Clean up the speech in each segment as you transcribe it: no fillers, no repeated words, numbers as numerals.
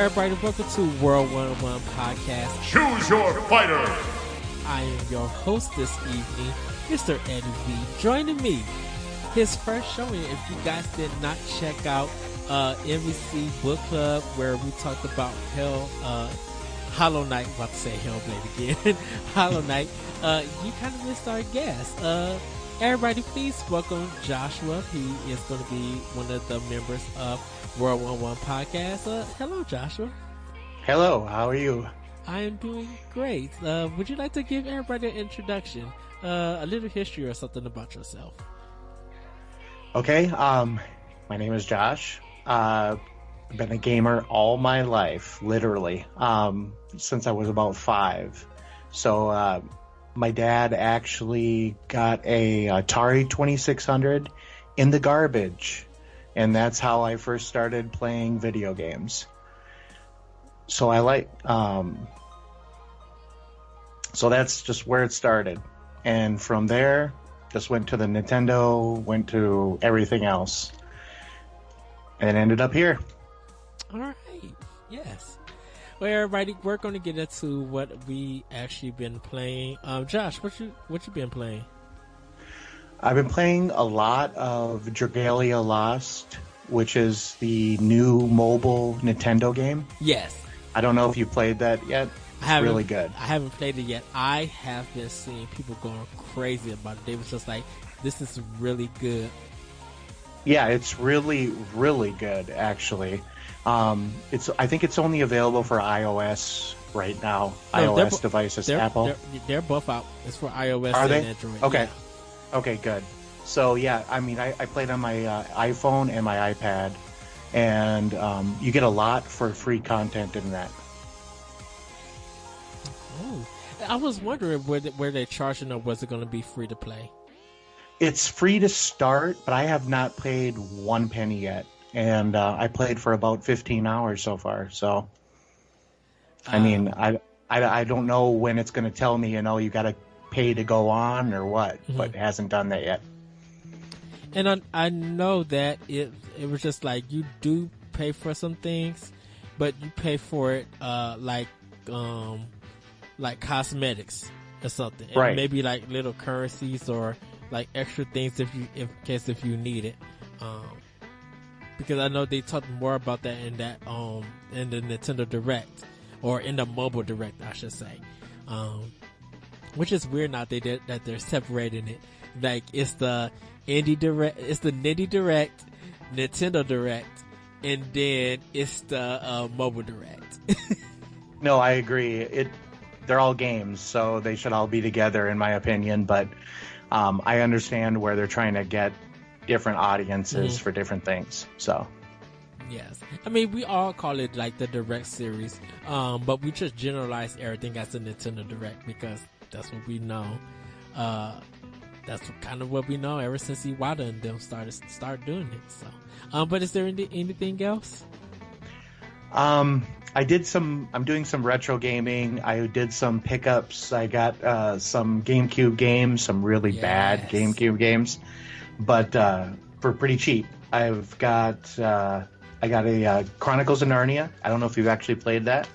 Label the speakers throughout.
Speaker 1: everybody, welcome to World 101 Podcast.
Speaker 2: Choose your fighter!
Speaker 1: I am your host this evening, Mr. Eddie V. Joining me, his first showing, if you guys did not check out NBC Book Club, where we talked about Hollow Knight, about to say Hellblade again, Hollow Knight, you kind of missed our guest. Everybody, please welcome Joshua. He is going to be one of the members of World 101 Podcast. Hello, Joshua.
Speaker 3: Hello, how are you?
Speaker 1: I am doing great. Would you like to give everybody an introduction, a little history or something about yourself?
Speaker 3: Okay, my name is Josh. I've been a gamer all my life, literally, since I was about 5. So, my dad actually got a Atari 2600 in the garbage, and that's how I first started playing video games. So so that's just where it started. And from there, just went to the Nintendo, went to everything else, and ended up here.
Speaker 1: All right. Yes. Well, everybody, we're going to get into what we actually been playing. Josh, what you been playing?
Speaker 3: I've been playing a lot of Dragalia Lost, which is the new mobile Nintendo game.
Speaker 1: Yes.
Speaker 3: I don't know if you played that yet. It's really good.
Speaker 1: I haven't played it yet. I have been seeing people going crazy about it. They was just like, this is really good.
Speaker 3: Yeah, it's really, really good, actually. I think it's only available for iOS right now.
Speaker 1: No,
Speaker 3: iOS devices, Apple.
Speaker 1: They're both out. It's for iOS
Speaker 3: Are
Speaker 1: and
Speaker 3: they?
Speaker 1: Android.
Speaker 3: Okay.
Speaker 1: Yeah.
Speaker 3: Okay, good. So, yeah, I mean, I played on my iPhone and my iPad, and you get a lot for free content in that.
Speaker 1: Oh, I was wondering where they're charging, or was it going to be free to play?
Speaker 3: It's free to start, but I have not paid one penny yet. And I played for about 15 hours so far. So, I mean, I don't know when it's going to tell me, you got to pay to go on or what, but it hasn't done that yet.
Speaker 1: And I know that it was just like you do pay for some things, but you pay for it like cosmetics or something, and
Speaker 3: right?
Speaker 1: Maybe like little currencies or like extra things if you need it. Because I know they talked more about that in the Nintendo Direct, or in the mobile Direct, I should say. Which is weird now that they're separating it. Like it's the Indie Direct, it's the Nindie Direct, Nintendo Direct, and then it's the mobile Direct.
Speaker 3: No, I agree. They're all games, so they should all be together, in my opinion. But I understand where they're trying to get different audiences for different things. So
Speaker 1: yes, I mean, we all call it like the Direct series, but we just generalize everything as a Nintendo Direct because that's what we know. That's kind of what we know ever since Iwata and them started doing it. So, but is there anything else?
Speaker 3: I'm doing some retro gaming. I did some pickups. I got some GameCube games, some really bad GameCube games, but for pretty cheap. I got a Chronicles of Narnia. I don't know if you've actually played that.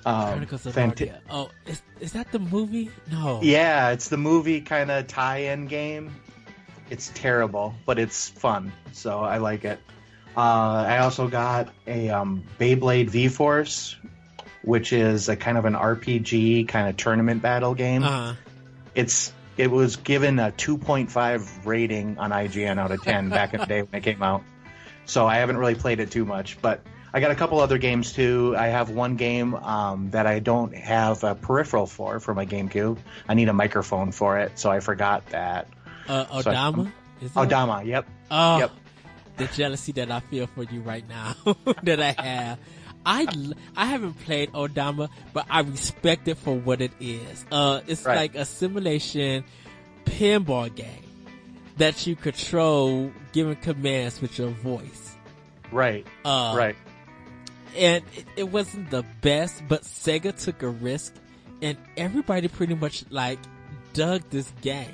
Speaker 1: Chronicles of Narnia. Oh, is that the movie? No.
Speaker 3: Yeah, it's the movie kind of tie-in game. It's terrible, but it's fun, so I like it. I also got a Beyblade V-Force, which is a kind of an RPG kind of tournament battle game. It was given a 2.5 rating on IGN out of 10 back in the day when it came out. So I haven't really played it too much, but I got a couple other games too. I have one game that I don't have a peripheral for my GameCube. I need a microphone for it, so I forgot that.
Speaker 1: Odama?
Speaker 3: Odama, yep.
Speaker 1: Oh,
Speaker 3: yep.
Speaker 1: The jealousy that I feel for you right now that I have. I haven't played Odama, but I respect it for what it is. It's like a simulation pinball game that you control giving commands with your voice.
Speaker 3: Right. Right.
Speaker 1: And it wasn't the best, but Sega took a risk, and everybody pretty much dug this game.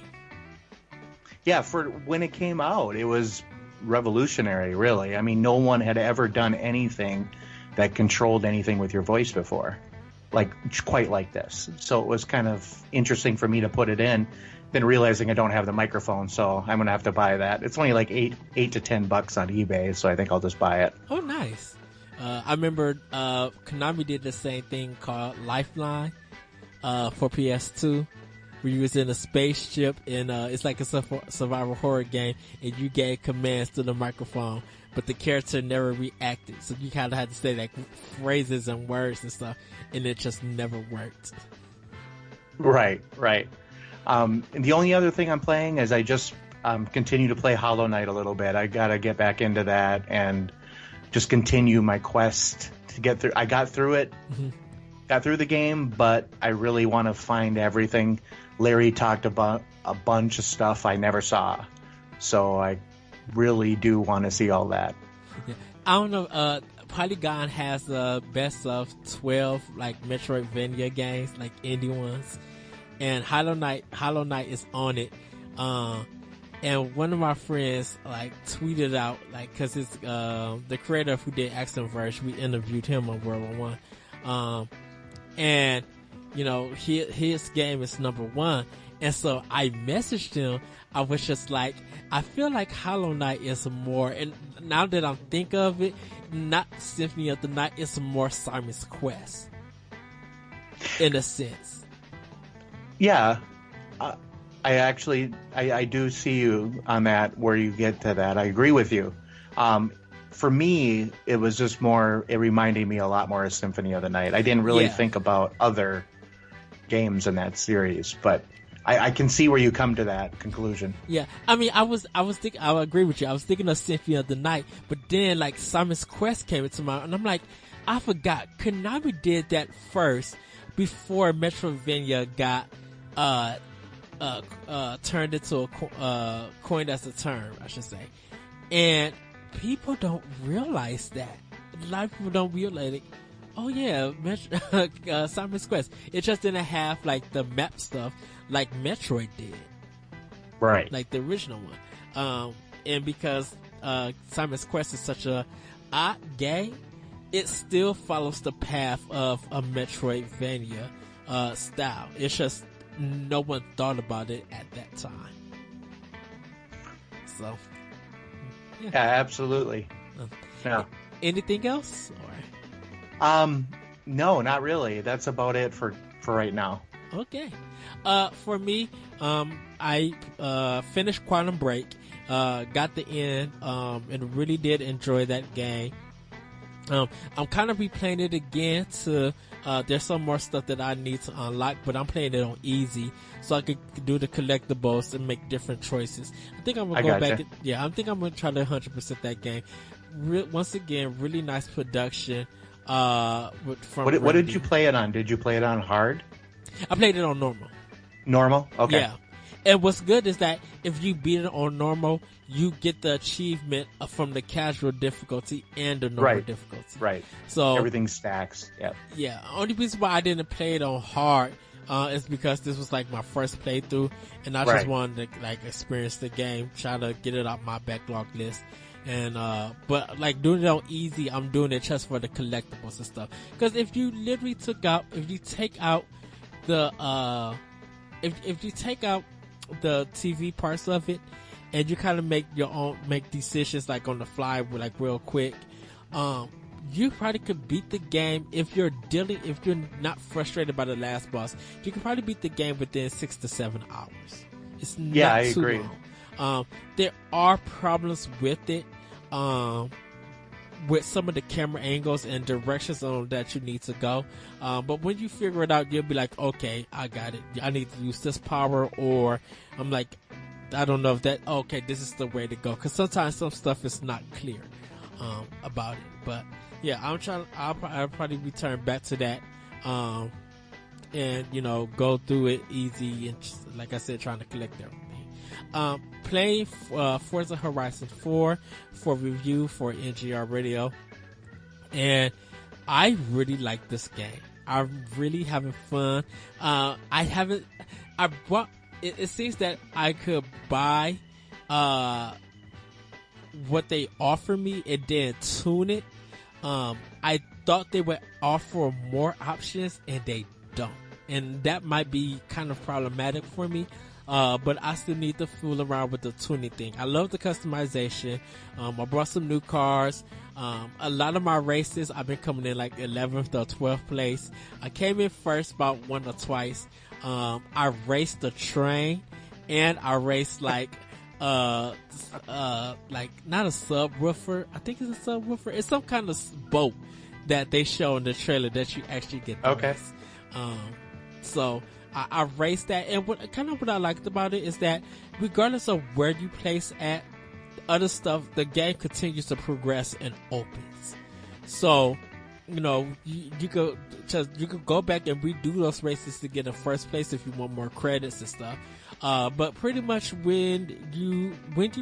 Speaker 3: Yeah, for when it came out, it was revolutionary, really. I mean, no one had ever done anything that controlled anything with your voice before, like quite like this. So it was kind of interesting for me to put it in. Then realizing I don't have the microphone, so I'm gonna have to buy that. It's only like $8 to $10 on eBay, so I think I'll just buy it.
Speaker 1: Oh, nice. I remember Konami did the same thing called Lifeline for PS2, where you was in a spaceship and it's like a survival horror game, and you gave commands to the microphone, but the character never reacted, so you kind of had to say like phrases and words and stuff, and it just never worked.
Speaker 3: Right. And the only other thing I'm playing is I just continue to play Hollow Knight a little bit. I gotta get back into that and just continue my quest to get through. I got through it, got through the game, but I really want to find everything. Larry talked about a bunch of stuff I never saw, so I really do want to see all that.
Speaker 1: Yeah. I don't know. Polygon has the best of 12 like Metroidvania games, like indie ones. And Hollow Knight is on it. And one of my friends like tweeted out, like, cause it's, the creator who did Action Verge, we interviewed him on World War I. And, you know, his game is number 1. And so I messaged him. I was just like, I feel like Hollow Knight is more, and now that I'm thinking of it, not Symphony of the Night, it's more Simon's Quest. In a sense.
Speaker 3: Yeah, I do see you on that, where you get to that. I agree with you. For me, it was just more, it reminded me a lot more of Symphony of the Night. I didn't really think about other games in that series, but I can see where you come to that conclusion.
Speaker 1: Yeah, I mean, I was thinking, I agree with you. I was thinking of Symphony of the Night, but then like Simon's Quest came into mind, and I'm like, I forgot. Konami did that first before Metroidvania got turned into a coined as a term, I should say. And people don't realize that. A lot of people don't realize it. Oh yeah, Simon's Quest. It just didn't have like the map stuff like Metroid did.
Speaker 3: Right.
Speaker 1: Like the original one. And because Simon's Quest is such a odd game, it still follows the path of a Metroidvania style. It's just no one thought about it at that time. So,
Speaker 3: yeah, absolutely. Yeah.
Speaker 1: Anything else?
Speaker 3: No, not really. That's about it for right now.
Speaker 1: Okay. For me, I finished Quantum Break, got the end, and really did enjoy that game. I'm kind of replaying it again to, there's some more stuff that I need to unlock, but I'm playing it on easy so I could do the collectibles and make different choices. I think I'm going to go back. I think I'm going to try to 100% that game. Once again, really nice production.
Speaker 3: What did you play it on? Did you play it on hard?
Speaker 1: I played it on normal.
Speaker 3: Normal? Okay.
Speaker 1: Yeah. And what's good is that if you beat it on normal, you get the achievement from the casual difficulty and the normal difficulty.
Speaker 3: Right.
Speaker 1: So
Speaker 3: everything stacks. Yeah.
Speaker 1: Yeah. Only reason why I didn't play it on hard is because this was like my first playthrough, and I just wanted to like experience the game, try to get it off my backlog list. And but like doing it on easy, I'm doing it just for the collectibles and stuff. Because if you literally if you take out the the TV parts of it, and you kind of make decisions like on the fly, like real quick, you probably could beat the game if you're not frustrated by the last boss. You can probably beat the game within 6 to 7 hours. It's not
Speaker 3: I
Speaker 1: too
Speaker 3: agree.
Speaker 1: long. There are problems with it, with some of the camera angles and directions on that you need to go. But when you figure it out, you'll be like, okay, I got it. I need to use this power, or I'm like, I don't know if okay, this is the way to go. Cause sometimes some stuff is not clear, about it. But yeah, I'll probably return back to that, and, go through it easy and just, like I said, trying to collect everything. Playing Forza Horizon 4 for review for NGR Radio, and I really like this game. I'm really having fun. It seems that I could buy what they offer me and then tune it. I thought they would offer more options, and they don't. And that might be kind of problematic for me. But I still need to fool around with the tuning thing. I love the customization. I brought some new cars. A lot of my races, I've been coming in like 11th or 12th place. I came in first about one or twice. I raced the train, and I raced like not a subwoofer. I think it's a subwoofer. It's some kind of boat that they show in the trailer that you actually get to race. So I raced that, and what I liked about it is that regardless of where you place at, other stuff, the game continues to progress and opens. So, you know, you could go back and redo those races to get in first place if you want more credits and stuff. But pretty much when you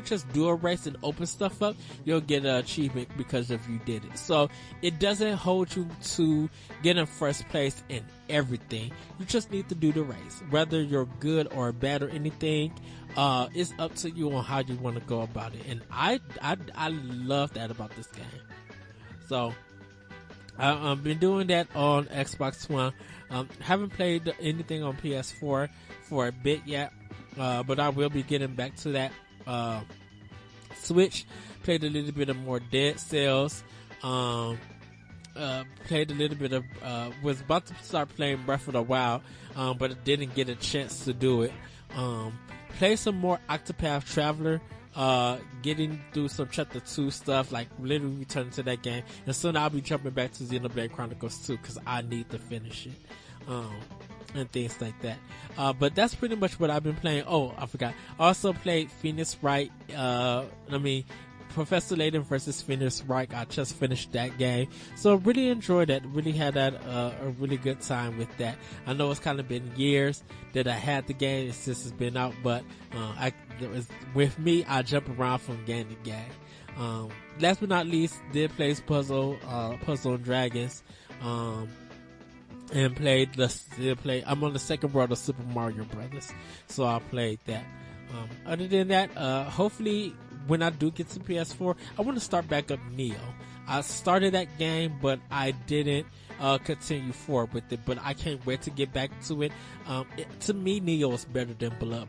Speaker 1: just do a race and open stuff up, you'll get an achievement because of you did it. So it doesn't hold you to get in first place in everything. You just need to do the race. Whether you're good or bad or anything, it's up to you on how you want to go about it. And I love that about this game. So I've been doing that on Xbox One. Haven't played anything on PS4 for a bit yet, but I will be getting back to that. Switch, played a little bit of more Dead Cells. Played a little bit of, was about to start playing Breath of the Wild, but didn't get a chance to do it. Play some more Octopath Traveler. Getting through some chapter 2 stuff, like literally returning to that game, and soon I'll be jumping back to Xenoblade Chronicles 2 because I need to finish it, and things like that. But that's pretty much what I've been playing. Oh, I forgot. I also played Phoenix Wright. Professor Layton versus Phoenix Wright. I just finished that game, so really enjoyed that. Really had that a really good time with that. I know it's kind of been years that I had the game since it's been out, but with me, I jump around from game to game. Last but not least, did play Puzzle and Dragons, and I'm on the second world of Super Mario Brothers, so I played that. Other than that, hopefully when I do get to PS4, I want to start back up Neo. I started that game, but I didn't continue forward with it, but I can't wait to get back to it. To me, Neo is better than Bloodborne.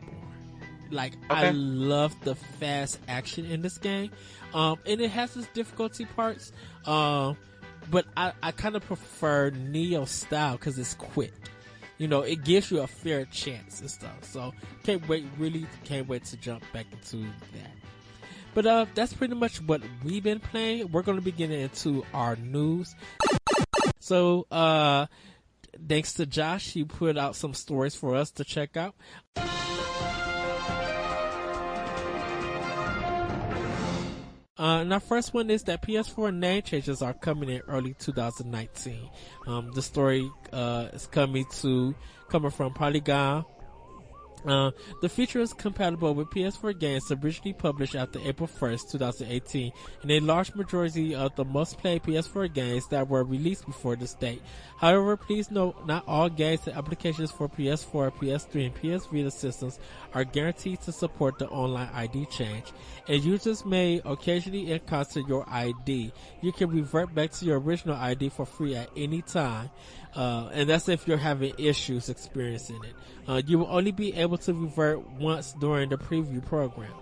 Speaker 1: Like, okay. I love the fast action in this game, and it has its difficulty parts, but I kind of prefer Neo style because it's quick. You know, it gives you a fair chance and stuff. So really can't wait to jump back into that. But that's pretty much what we've been playing. We're going to be getting into our news. So thanks to Josh, he put out some stories for us to check out. And our first one is that PS4 name changes are coming in early 2019. The story is coming from Polygon. The feature is compatible with PS4 games originally published after April 1st, 2018, and a large majority of the most played PS4 games that were released before this date. However, please note, not all games and applications for PS4, PS3, and PS Vita systems are guaranteed to support the online ID change, and users may occasionally encounter your ID. You can revert back to your original ID for free at any time. And that's if you're having issues experiencing it. You will only be able to revert once during the preview program.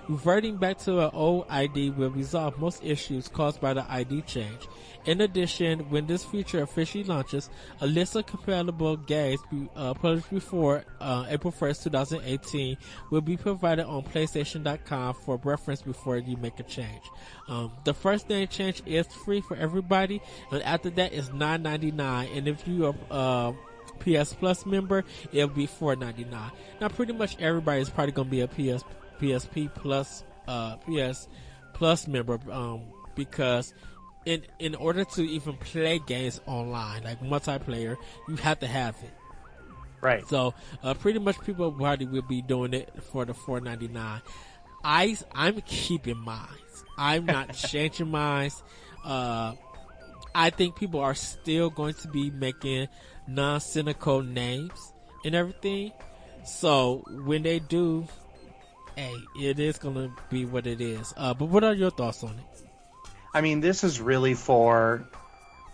Speaker 1: Reverting back to an old ID will resolve most issues caused by the ID change. In addition, when this feature officially launches, a list of compatible games published before April 1st, 2018 will be provided on PlayStation.com for reference before you make a change. The first name change is free for everybody, and after that is $9.99, and if you are PS Plus member, it'll be $4.99. Now, pretty much everybody is probably going to be a PSP Plus, PS Plus member, because in order to even play games online, like multiplayer, you have to have it.
Speaker 3: Right.
Speaker 1: So, pretty much people probably will be doing it for the $4.99. I'm keeping mine. I'm not changing mine. I think people are still going to be making non-cynical names and everything. So when they do, hey, it is going to be what it is. But what are your thoughts on it?
Speaker 3: I mean, this is really for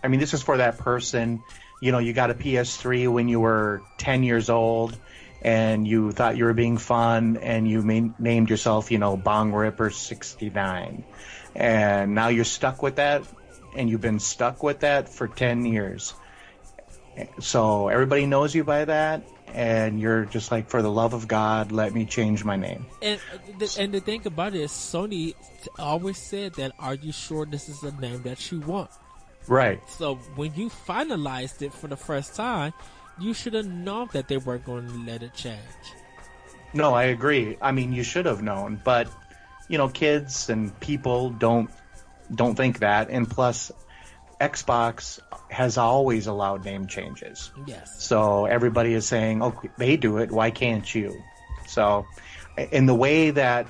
Speaker 3: I mean, this is for that person. You know, you got a PS3 when you were 10 years old, and you thought you were being fun, and you named yourself, you know, Bong Ripper 69, and now you're stuck with that, and you've been stuck with that for 10 years. So everybody knows you by that, and you're just like, for the love of God, let me change my name.
Speaker 1: And the thing about it is, Sony always said that, are you sure this is the name that you want?
Speaker 3: Right.
Speaker 1: So when you finalized it for the first time, you should have known that they weren't going to let it change.
Speaker 3: No, I agree. I mean, you should have known, but you know, kids and people don't think that, and plus Xbox has always allowed name changes.
Speaker 1: Yes.
Speaker 3: So everybody is saying, "Oh, they do it. Why can't you?" So, in the way that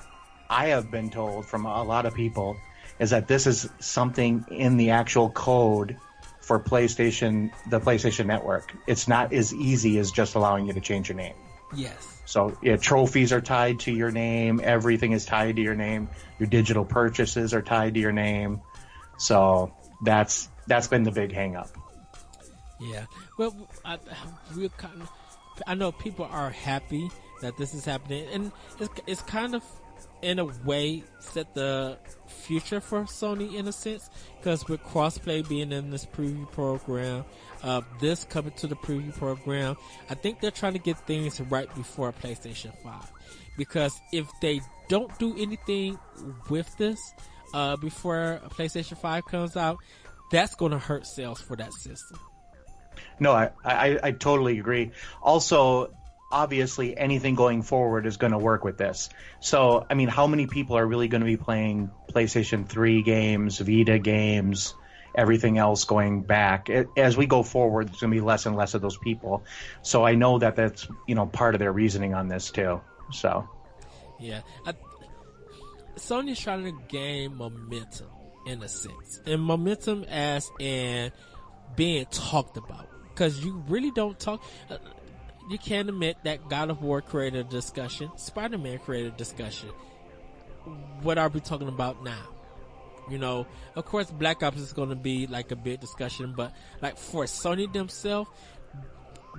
Speaker 3: I have been told from a lot of people, is that this is something in the actual code for the PlayStation Network. It's not as easy as just allowing you to change your name.
Speaker 1: Yes.
Speaker 3: So, yeah, trophies are tied to your name. Everything is tied to your name. Your digital purchases are tied to your name. So that's been the big hang up.
Speaker 1: Yeah. Well, I know people are happy that this is happening, and it's kind of, in a way, set the future for Sony in a sense, because with crossplay being in this preview program, this coming to the preview program, I think they're trying to get things right before PlayStation 5. Because if they don't do anything with this before PlayStation 5 comes out, that's going to hurt sales for that system.
Speaker 3: No, I totally agree. Also, obviously, anything going forward is going to work with this. So, I mean, how many people are really going to be playing PlayStation 3 games, Vita games, everything else going back? As we go forward, there's going to be less and less of those people. So I know that that's, you know, part of their reasoning on this too. So,
Speaker 1: yeah, Sony's trying to gain momentum in a sense, and momentum as in being talked about, because you really don't talk. You can't admit that God of War created a discussion, Spider-Man created a discussion. What are we talking about now? You know, of course, Black Ops is going to be like a big discussion, but like for Sony themselves,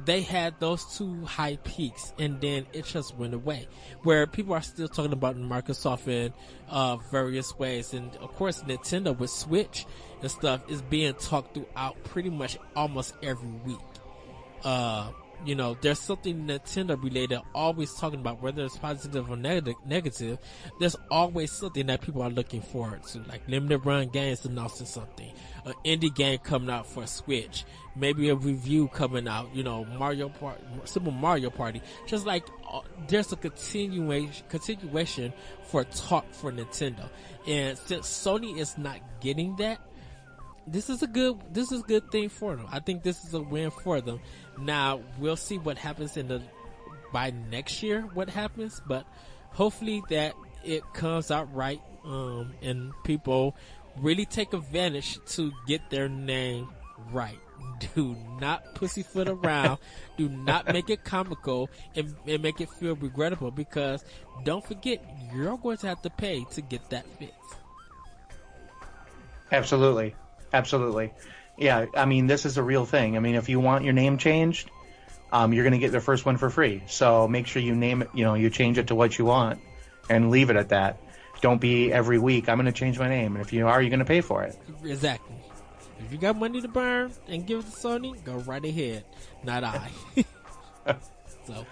Speaker 1: they had those two high peaks, and then it just went away. Where people are still talking about Microsoft in various ways, and of course, Nintendo with Switch and stuff is being talked throughout pretty much almost every week. You know, there's something Nintendo related always talking about, whether it's positive or negative. There's always something that people are looking forward to, like limited run games announcing something, an indie game coming out for Switch, maybe a review coming out, you know, Super Mario Party. Just like there's a continuation for talk for Nintendo, and since Sony is not getting that, this is a good thing for them. I think this is a win for them. Now we'll see what happens by next year. What happens, but hopefully that it comes out right, and people really take advantage to get their name right. Do not pussyfoot around. Do not make it comical and make it feel regrettable, because don't forget, you're going to have to pay to get that fixed.
Speaker 3: Absolutely. Yeah, I mean, this is a real thing. I mean, if you want your name changed, you're going to get the first one for free. So make sure you name it, you know, you change it to what you want and leave it at that. Don't be every week, I'm going to change my name. And if you are, you're going to pay for it.
Speaker 1: Exactly. If you got money to burn and give it to Sony, go right ahead. Not I. So,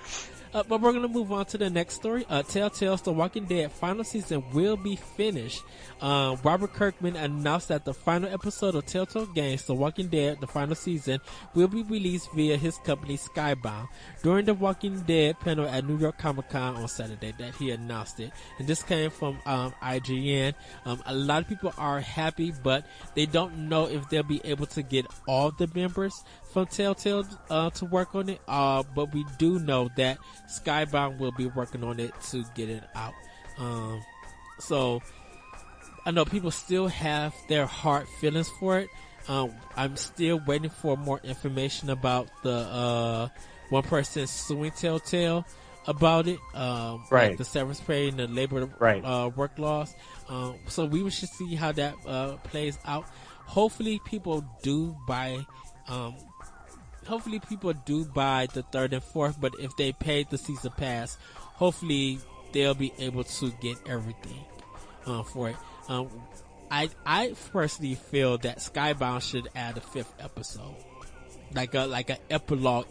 Speaker 1: but we're going to move on to the next story. Telltale's The Walking Dead final season will be finished. Robert Kirkman announced that the final episode of Telltale Games, The Walking Dead, the final season, will be released via his company Skybound. During the Walking Dead panel at New York Comic Con on Saturday, that he announced it. And this came from IGN. A lot of people are happy, but they don't know if they'll be able to get all the members from Telltale to work on it. But we do know that Skybound will be working on it to get it out. So I know people still have their hard feelings for it. I'm still waiting for more information about the one person suing Telltale about it,
Speaker 3: right?
Speaker 1: Like the severance pay and the labor
Speaker 3: right.
Speaker 1: Work laws. So we should see how that plays out. hopefully people do buy. Hopefully people do buy the third and fourth. But if they paid the season pass, hopefully they'll be able to get everything for it. I personally feel that Skybound should add a fifth episode, like a epilogue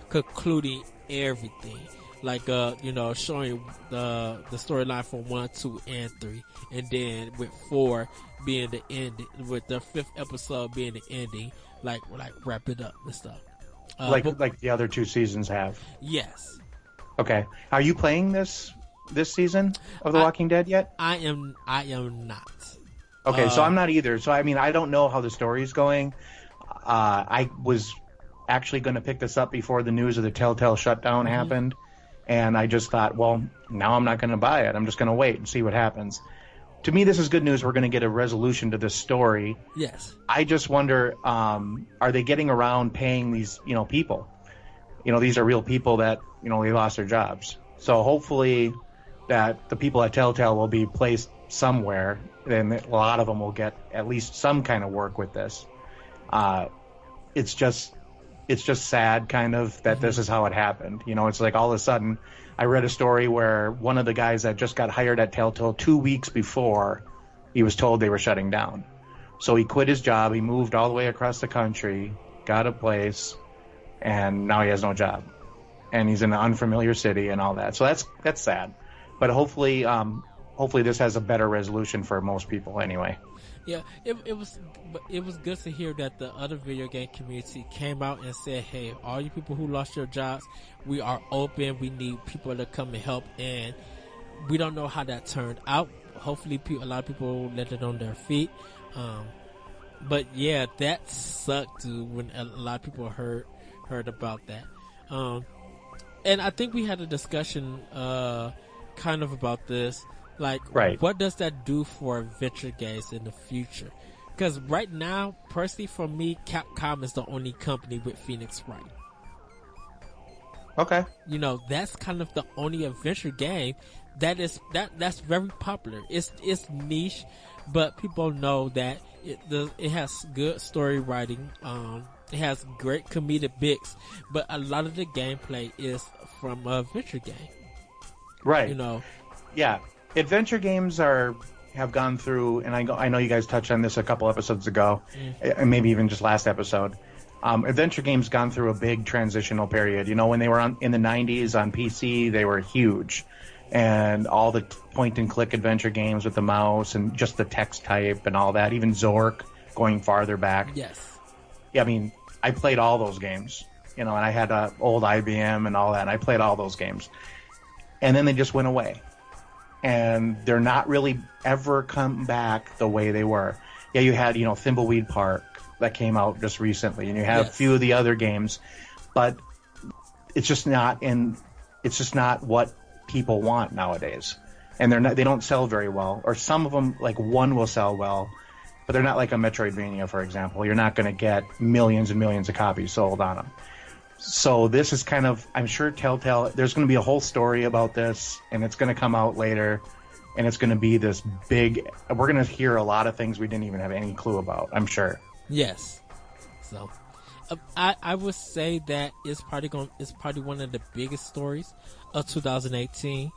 Speaker 1: concluding everything, like showing the storyline from 1, 2, and 3, and then with 4 being the end, with the fifth episode being the ending, like wrap it up and stuff.
Speaker 3: Like the other 2 seasons have.
Speaker 1: Yes.
Speaker 3: Okay. Are you playing this season of The Walking Dead yet?
Speaker 1: I am not.
Speaker 3: Okay, so I'm not either. So I mean, I don't know how the story's going. I was actually going to pick this up before the news of the Telltale shutdown happened, and I just thought, well, now I'm not going to buy it. I'm just going to wait and see what happens. To me, this is good news. We're going to get a resolution to this story.
Speaker 1: Yes.
Speaker 3: I just wonder, are they getting around paying these, people? These are real people that, they lost their jobs. So hopefully that the people at Telltale will be placed somewhere, and a lot of them will get at least some kind of work with this. It's just sad, kind of, that this is how it happened. It's like all of a sudden, I read a story where one of the guys that just got hired at Telltale 2 weeks before, he was told they were shutting down. So he quit his job, he moved all the way across the country, got a place, and now he has no job. And he's in an unfamiliar city and all that. So that's sad. But hopefully this has a better resolution for most people anyway.
Speaker 1: Yeah, it was good to hear that the other video game community came out and said, hey, all you people who lost your jobs, we are open. We need people to come and help. And we don't know how that turned out. Hopefully a lot of people landed on their feet. But yeah, that sucked when a lot of people heard about that. And I think we had a discussion kind of about this. Like,
Speaker 3: right.
Speaker 1: What does that do for adventure games in the future? Because right now, personally, for me, Capcom is the only company with Phoenix Wright.
Speaker 3: Okay.
Speaker 1: That's kind of the only adventure game that's very popular. It's niche, but people know that it has good story writing. It has great comedic bits, but a lot of the gameplay is from a adventure game.
Speaker 3: Right. Yeah. Adventure games have gone through, and I know you guys touched on this a couple episodes ago, and maybe even just last episode. Adventure games gone through a big transitional period. When they were in the 90s on PC, they were huge. And all the point-and-click adventure games with the mouse and just the text type and all that, even Zork going farther back.
Speaker 1: Yes.
Speaker 3: Yeah, I mean, I played all those games, and I had an old IBM and all that, and I played all those games. And then they just went away. And they're not really ever come back the way they were. Yeah, you had, Thimbleweed Park that came out just recently, and you have a few of the other games, but it's just not what people want nowadays. And they don't sell very well, or some of them, like one will sell well, but they're not like a Metroidvania, for example. You're not going to get millions and millions of copies sold on them. So this is kind of, I'm sure Telltale, there's going to be a whole story about this, and it's going to come out later, and it's going to be this big, we're going to hear a lot of things we didn't even have any clue about, I'm sure.
Speaker 1: Yes. So, I would say that it's probably one of the biggest stories of 2018.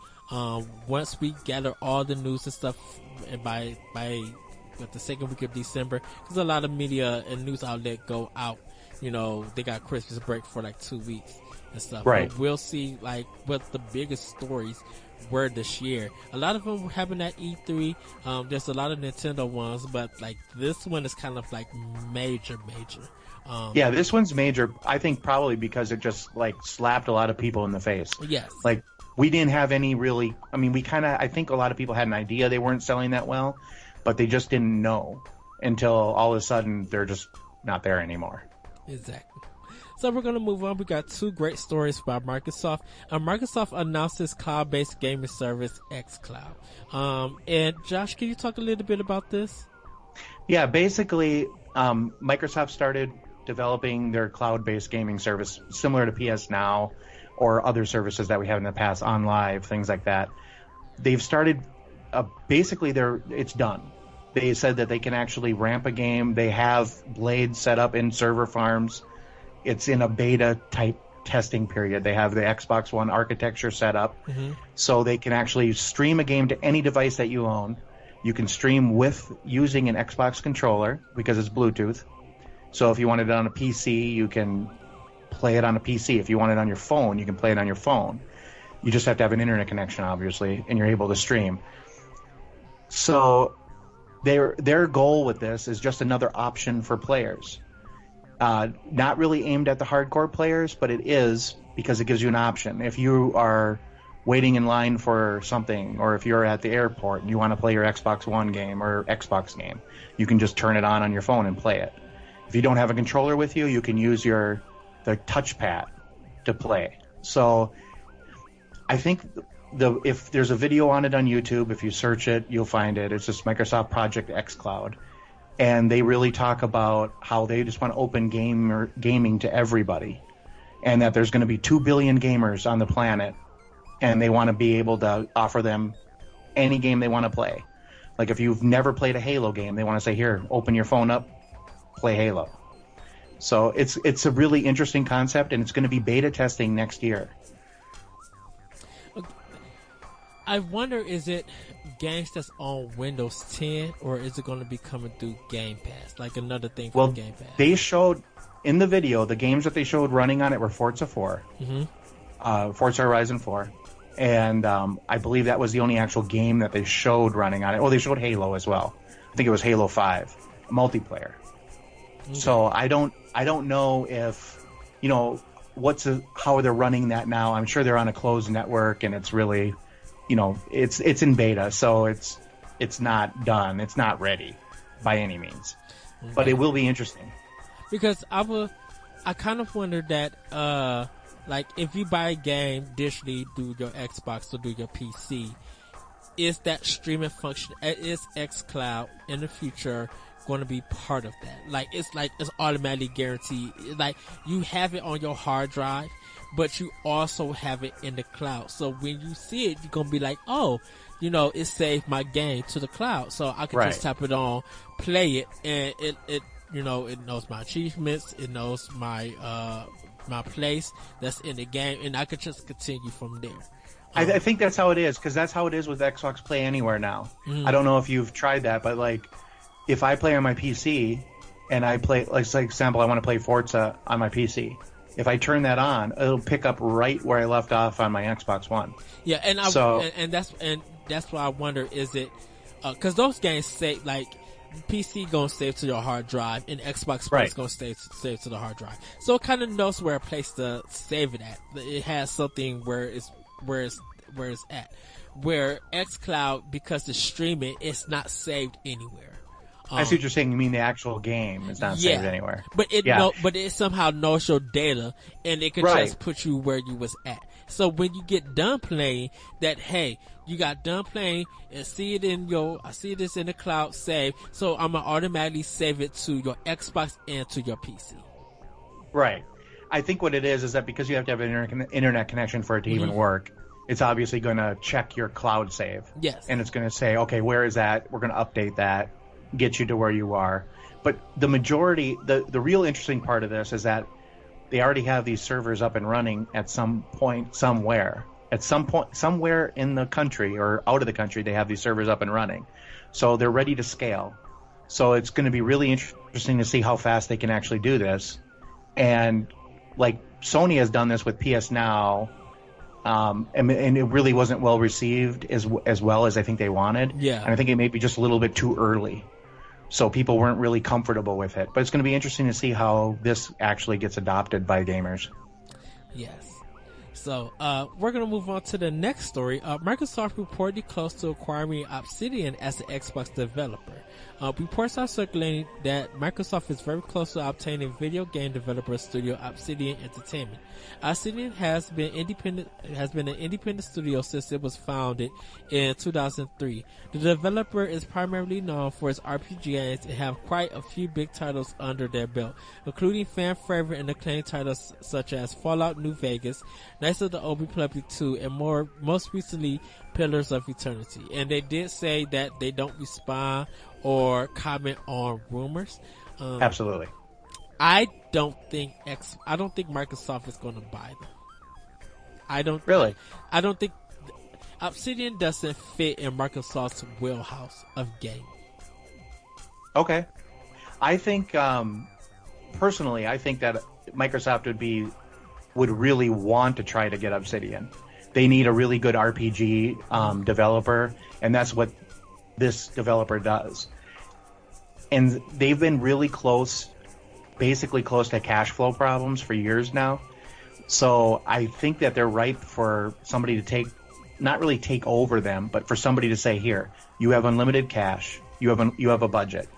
Speaker 1: Once we gather all the news and stuff, and by the second week of December, because a lot of media and news outlets go out. They got Christmas break for like 2 weeks and stuff.
Speaker 3: Right.
Speaker 1: But we'll see like what the biggest stories were this year. A lot of them happened at E3. There's a lot of Nintendo ones, but like this one is kind of like major.
Speaker 3: Yeah, this one's major. I think probably because it just like slapped a lot of people in the face.
Speaker 1: Yes.
Speaker 3: Like we didn't have any really. I mean, I think a lot of people had an idea they weren't selling that well, but they just didn't know until all of a sudden they're just not there anymore.
Speaker 1: Exactly. So we're going to move on. We got 2 great stories by Microsoft. Microsoft announced its cloud-based gaming service, xCloud. And Josh, can you talk a little bit about this?
Speaker 3: Yeah, basically, Microsoft started developing their cloud-based gaming service similar to PS Now or other services that we have in the past, OnLive, things like that. They've started, basically, it's done. They said that they can actually ramp a game. They have blades set up in server farms. It's in a beta type testing period. They have the Xbox One architecture set up, so they can actually stream a game to any device that you own. You can stream with using an Xbox controller because it's Bluetooth. So if you wanted it on a PC, you can play it on a PC. If you want it on your phone, you can play it on your phone. You just have to have an internet connection, obviously, and you're able to stream. So their goal with this is just another option for players. Not really aimed at the hardcore players, but it is because it gives you an option. If you are waiting in line for something, or if you're at the airport and you want to play your Xbox One game or Xbox game, you can just turn it on your phone and play it. If you don't have a controller with you, you can use the touchpad to play. So I think if there's a video on it on YouTube, if you search it, you'll find it. It's just Microsoft Project xCloud. And they really talk about how they just want to open gaming to everybody, and that there's going to be 2 billion gamers on the planet, and they want to be able to offer them any game they want to play. Like if you've never played a Halo game, they want to say, here, open your phone up, play Halo. So it's a really interesting concept, and it's going to be beta testing next year.
Speaker 1: I wonder, is it games that's on Windows 10, or is it going to be coming through Game Pass, like another thing for Game Pass?
Speaker 3: They showed in the video, the games that they showed running on it were Forza 4, Forza Horizon 4, and I believe that was the only actual game that they showed running on it. Oh, they showed Halo as well. I think it was Halo 5 multiplayer. Okay. So I don't know if, how they're running that now. I'm sure they're on a closed network, and it's really, it's in beta, so it's not done. It's not ready by any means, but it will be interesting.
Speaker 1: Because I kind of wonder that, like if you buy a game digitally through your Xbox or through your PC, is that streaming function, is xCloud in the future going to be part of that? Like it's automatically guaranteed. Like you have it on your hard drive, but you also have it in the cloud. So when you see it, you're going to be like, oh, it saved my game to the cloud. So I can just tap it on, play it, and it knows my achievements, it knows my my place that's in the game, and I could just continue from there.
Speaker 3: I think that's how it is, because that's how it is with Xbox Play Anywhere now. I don't know if you've tried that, but like, if I play on my PC and I play, like example, I want to play Forza on my PC. If I turn that on, it'll pick up right where I left off on my Xbox One. Yeah, and
Speaker 1: that's why I wonder, is it because those games say like PC gonna save to your hard drive, and Xbox One is gonna save to the hard drive. So it kind of knows where a place to save it at. It has something where it's at. Where xCloud, because it's streaming, it's not saved anywhere.
Speaker 3: I see what you're saying. You mean the actual game is not saved anywhere.
Speaker 1: But it somehow knows your data, and it could just put you where you was at. So when you get done playing, that hey, you got done playing, and I see this in the cloud save, so I'm gonna automatically save it to your Xbox and to your PC.
Speaker 3: Right. I think what it is that because you have to have an internet connection for it to even work, it's obviously going to check your cloud save.
Speaker 1: Yes.
Speaker 3: And it's going to say, okay, where is that? We're going to update that, get you to where you are. But the majority, the real interesting part of this is that they already have these servers up and running at some point, somewhere. At some point, somewhere in the country or out of the country, they have these servers up and running. So they're ready to scale. So it's going to be really interesting to see how fast they can actually do this. And like Sony has done this with PS Now, and it really wasn't well received as well as I think they wanted.
Speaker 1: Yeah.
Speaker 3: And I think it may be just a little bit too early. So people weren't really comfortable with it. But it's going to be interesting to see how this actually gets adopted by gamers.
Speaker 1: Yes. So we're going to move on to the next story. Microsoft reportedly close to acquiring Obsidian as an Xbox developer. Reports are circulating that Microsoft is very close to obtaining video game developer studio Obsidian Entertainment. Obsidian has been an independent studio since it was founded in 2003. The developer is primarily known for its RPG games and have quite a few big titles under their belt, including fan favorite and acclaimed titles such as Fallout New Vegas, Knights of the Old Republic 2, and most recently Pillars of Eternity. And they did say that they don't respond or comment on rumors.
Speaker 3: Absolutely.
Speaker 1: I don't think Microsoft is going to buy them. I don't think Obsidian doesn't fit in Microsoft's wheelhouse of gaming.
Speaker 3: Okay. I think personally, I think that Microsoft would really want to try to get Obsidian. They need a really good RPG developer, and that's what this developer does. And they've been really basically close to cash flow problems for years now. So I think that they're ripe for somebody to not really take over them, but for somebody to say, here, you have unlimited cash, you have a budget,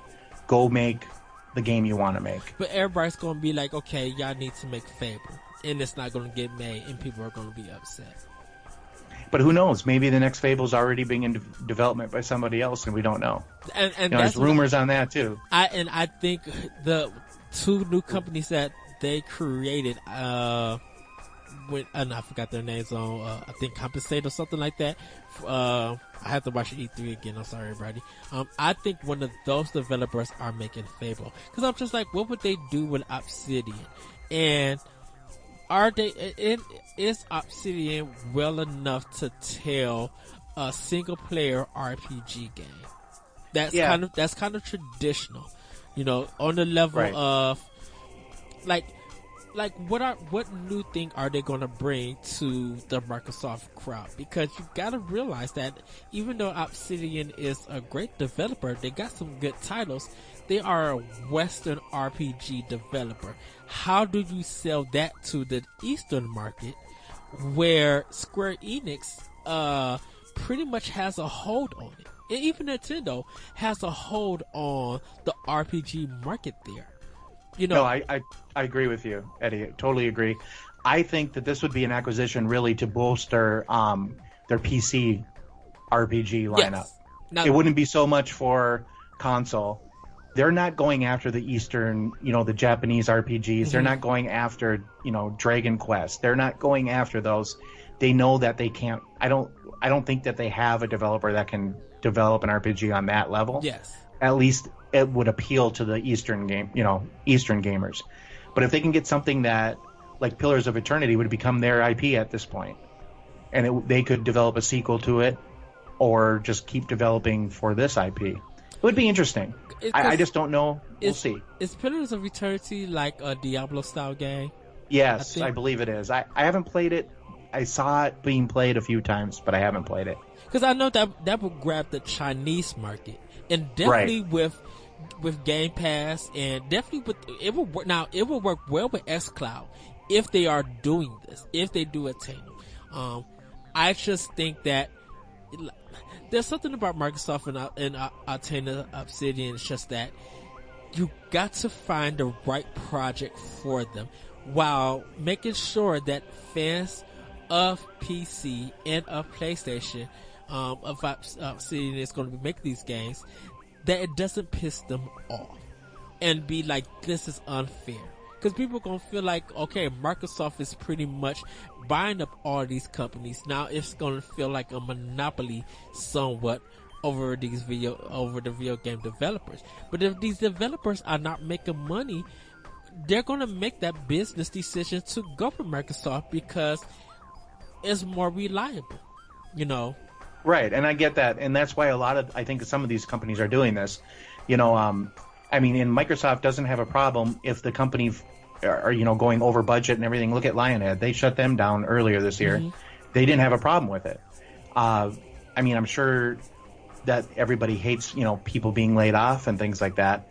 Speaker 3: go make the game you want to make.
Speaker 1: But everybody's going to be like, okay, y'all need to make Fable, and it's not going to get made, and people are going to be upset.
Speaker 3: But who knows? Maybe the next Fable's already being in development by somebody else, and we don't know.
Speaker 1: And
Speaker 3: there's rumors on that too.
Speaker 1: I think the two new companies that they created, I forgot their names on. I think Compensate or something like that. I have to watch E3 again. I'm sorry, everybody. I think one of those developers are making Fable, because I'm just like, what would they do with Obsidian? And is Obsidian well enough to tell a single player RPG game? That's kind of traditional, on the level of like what new thing are they going to bring to the Microsoft crowd? Because you got to realize that even though Obsidian is a great developer, they got some good titles. They are a Western RPG developer. How do you sell that to the Eastern market, where Square Enix pretty much has a hold on it? And even Nintendo has a hold on the RPG market there.
Speaker 3: No, I agree with you, Eddie. I totally agree. I think that this would be an acquisition really to bolster their PC RPG lineup.
Speaker 1: Yes. Now,
Speaker 3: it wouldn't be so much for console. They're not going after the Eastern, the Japanese RPGs. Mm-hmm. They're not going after, Dragon Quest. They're not going after those. They know that they can't. I don't think that they have a developer that can develop an RPG on that level.
Speaker 1: Yes.
Speaker 3: At least it would appeal to the Eastern Eastern gamers. But if they can get something that, like Pillars of Eternity, would become their IP at this point, and they could develop a sequel to it, or just keep developing for this IP, it would be interesting. I just don't know. We'll see.
Speaker 1: Is Pillars of Eternity like a Diablo-style game?
Speaker 3: Yes, I believe it is. I haven't played it. I saw it being played a few times, but I haven't played it.
Speaker 1: Because I know that would grab the Chinese market, and definitely with Game Pass, and definitely it will work. Now it will work well with xCloud if they are doing this, if they do attain it. I just think that there's something about Microsoft and attaining Obsidian. It's just that you got to find the right project for them, while making sure that fans of PC and of PlayStation, of Obsidian is going to be making these games, that it doesn't piss them off and be like, this is unfair. Because people are going to feel like, okay, Microsoft is pretty much buying up all these companies. Now it's going to feel like a monopoly somewhat over the video game developers. But if these developers are not making money, they're going to make that business decision to go for Microsoft because it's more reliable,
Speaker 3: Right, and I get that, and that's why I think some of these companies are doing this. And Microsoft doesn't have a problem if the company are going over budget and everything. Look at Lionhead; they shut them down earlier this year. Mm-hmm. They didn't have a problem with it. I'm sure that everybody hates people being laid off and things like that,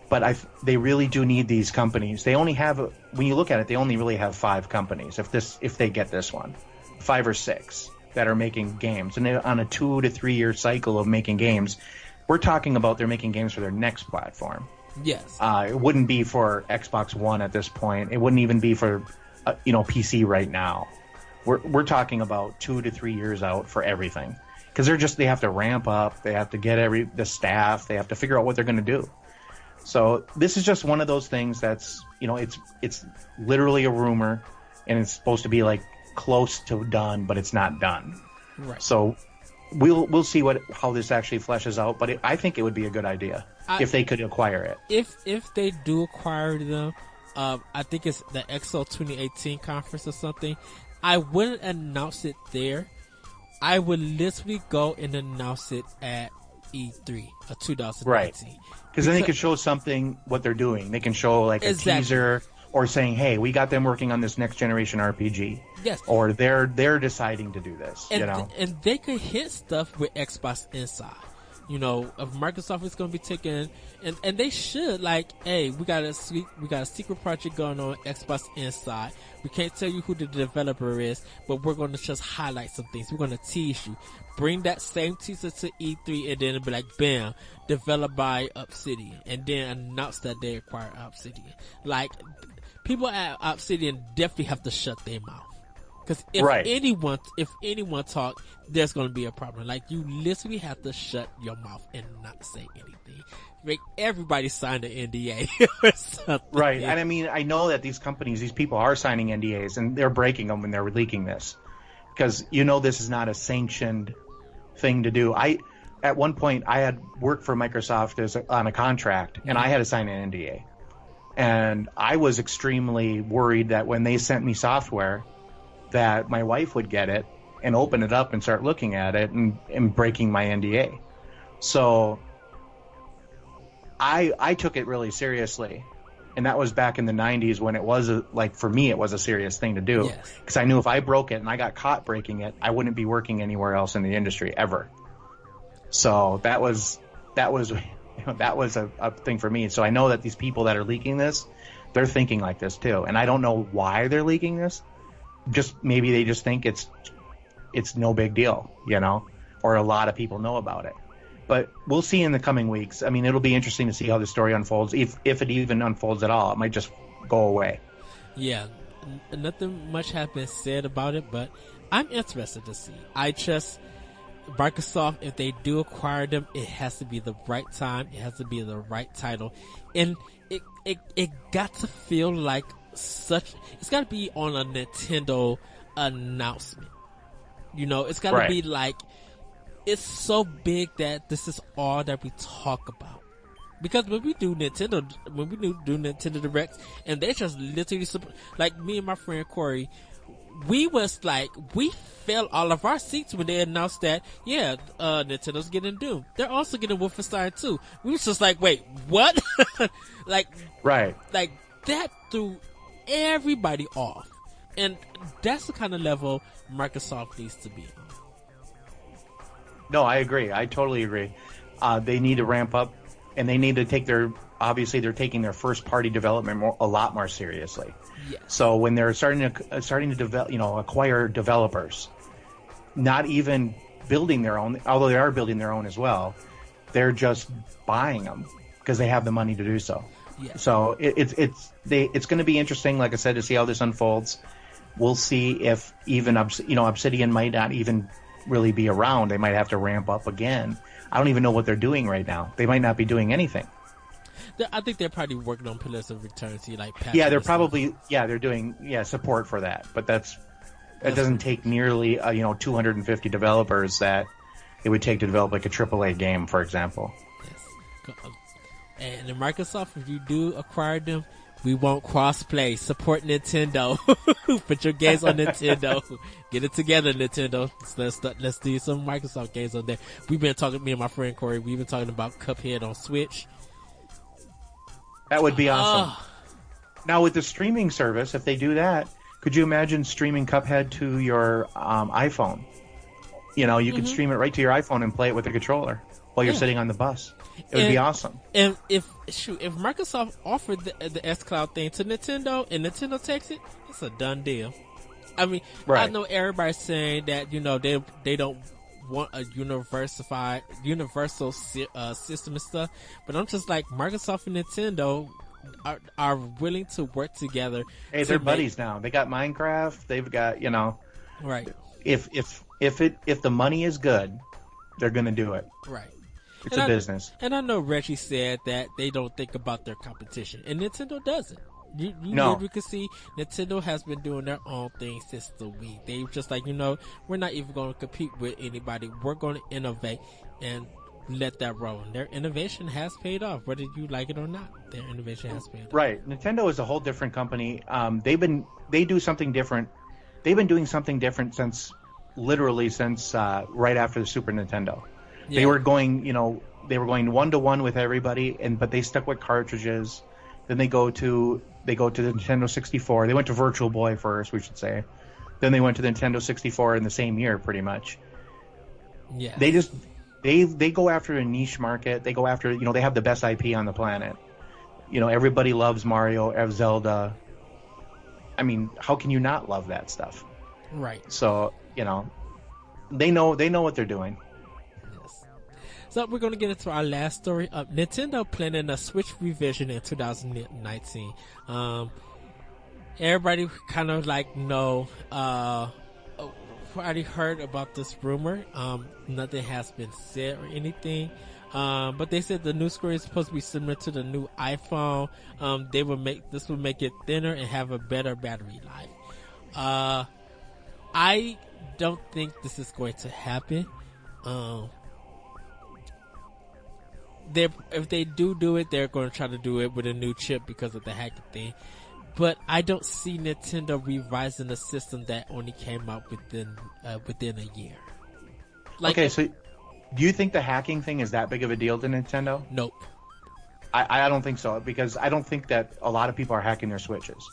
Speaker 3: but they really do need these companies. They only have, when you look at it, they only really have 5 companies. If they get this one, 5 or 6. That are making games, and on a 2 to 3 year cycle of making games, we're talking about they're making games for their next platform.
Speaker 1: Yes.
Speaker 3: It wouldn't be for Xbox One at this point. It wouldn't even be for PC right now. We're talking about 2 to 3 years out for everything, because they have to ramp up, they have to get the staff, they have to figure out what they're going to do. So this is just one of those things that's it's literally a rumor, and it's supposed to be like close to done, but it's not done.
Speaker 1: Right.
Speaker 3: So we'll see how this actually fleshes out. But I think it would be a good idea if they could acquire it.
Speaker 1: If they do acquire them, I think it's the XO 2018 conference or something. I wouldn't announce it there. I would literally go and announce it at E3 of 2019.
Speaker 3: Right. Because then they could show something, what they're doing. They can show like a teaser or saying, hey, we got them working on this next generation RPG.
Speaker 1: Yes.
Speaker 3: Or they're deciding to do this,
Speaker 1: and,
Speaker 3: you know.
Speaker 1: And they could hit stuff with Xbox Inside. You know, if Microsoft is going to be taking, and they should, like, hey, we got a secret project going on Xbox Inside. We can't tell you who the developer is, but we're going to just highlight some things. We're going to tease you. Bring that same teaser to E3, and then it'll be like, bam, developed by Obsidian, and then announce that they acquired Obsidian. Like, people at Obsidian definitely have to shut their mouth. Because if anyone talk, there's going to be a problem. Like, you literally have to shut your mouth and not say anything. Make everybody sign an NDA or something.
Speaker 3: Right. And I mean, I know that these companies, these people are signing NDAs, and they're breaking them when they're leaking this. Because this is not a sanctioned thing to do. At one point, I had worked for Microsoft on a contract, and I had to sign an NDA. And I was extremely worried that when they sent me software, that my wife would get it and open it up and start looking at it and breaking my NDA. So I took it really seriously. And that was back in the 90s when it was, for me, it was a serious thing to do. Because I knew if I broke it and I got caught breaking it, I wouldn't be working anywhere else in the industry ever. So that was a thing for me. So I know that these people that are leaking this, they're thinking like this too. And I don't know why they're leaking this. Maybe they just think it's no big deal, or a lot of people know about it. But we'll see in the coming weeks. I mean, it'll be interesting to see how the story unfolds, if it even unfolds at all. It might just go away.
Speaker 1: Yeah, nothing much has been said about it, but I'm interested to see. I trust Microsoft. If they do acquire them, it has to be the right time. It has to be the right title, and it got to feel like it's got to be on a Nintendo announcement. It's got to be like, it's so big that this is all that we talk about. Because when we do Nintendo Directs, and they just literally, like me and my friend Corey, we fell all of our seats when they announced that, Nintendo's getting Doom. They're also getting Wolfenstein 2. We was just like, wait, what? Like that threw everybody off, and that's the kind of level Microsoft needs to be on.
Speaker 3: No, I agree. I totally agree. They need to ramp up, and they need to take obviously they're taking their first party development a lot more seriously.
Speaker 1: Yes.
Speaker 3: So when they're starting to develop, acquire developers, not even building their own, although they are building their own as well, they're just buying them because they have the money to do so.
Speaker 1: Yeah.
Speaker 3: So it's going to be interesting, like I said, to see how this unfolds. We'll see if even Obsidian might not even really be around. They might have to ramp up again. I don't even know what they're doing right now. They might not be doing anything.
Speaker 1: I think they're probably working on Pillars of Eternity, like
Speaker 3: they're probably they're doing support for that, but that doesn't take nearly 250 developers that it would take to develop like a AAA game, for example.
Speaker 1: Yes. And in Microsoft, if you do acquire them, we won't cross-play. Support Nintendo. Put your games on Nintendo. Get it together, Nintendo. Let's do some Microsoft games on there. We've been talking, me and my friend Corey, we've been talking about Cuphead on Switch.
Speaker 3: That would be awesome. Now, with the streaming service, if they do that, could you imagine streaming Cuphead to your iPhone? You could stream it right to your iPhone and play it with a controller while you're sitting on the bus. It would be awesome.
Speaker 1: And if Microsoft offered the xCloud thing to Nintendo and Nintendo takes it, it's a done deal. I mean, I know everybody's saying that they don't want a universal system and stuff, but I'm just like, Microsoft and Nintendo are willing to work together.
Speaker 3: Hey, they're buddies now. They got Minecraft. They've got
Speaker 1: right.
Speaker 3: If the money is good, they're gonna do it.
Speaker 1: Right.
Speaker 3: It's a business.
Speaker 1: And I know Reggie said that they don't think about their competition, and Nintendo doesn't. You
Speaker 3: No.
Speaker 1: literally can see Nintendo has been doing their own thing since the Wii. They just like, we're not even going to compete with anybody. We're going to innovate and let that roll. And their innovation has paid off, whether you like it or not. Their innovation has paid off.
Speaker 3: Right. Nintendo is a whole different company. They do something different. They've been doing something different since right after the Super Nintendo.
Speaker 1: Yeah.
Speaker 3: They were going 1-to-1 with everybody, but they stuck with cartridges. Then they go to the Nintendo 64. They went to Virtual Boy first, we should say. Then they went to the Nintendo 64 in the same year, pretty much.
Speaker 1: Yeah.
Speaker 3: They go after a niche market. They go after, they have the best IP on the planet. Everybody loves Mario, Zelda. I mean, how can you not love that stuff?
Speaker 1: Right.
Speaker 3: So, they know what they're doing.
Speaker 1: Yes. So we're going to get into our last story. Nintendo planning a Switch revision in 2019. Everybody kind of already heard about this rumor. Nothing has been said or anything. But they said the new screen is supposed to be similar to the new iPhone. This will make it thinner and have a better battery life. I don't think this is going to happen. If they do it, they're going to try to do it with a new chip because of the hacking thing. But I don't see Nintendo revising a system that only came out within a year.
Speaker 3: Okay, so do you think the hacking thing is that big of a deal to Nintendo?
Speaker 1: Nope.
Speaker 3: I don't think so, because I don't think that a lot of people are hacking their Switches.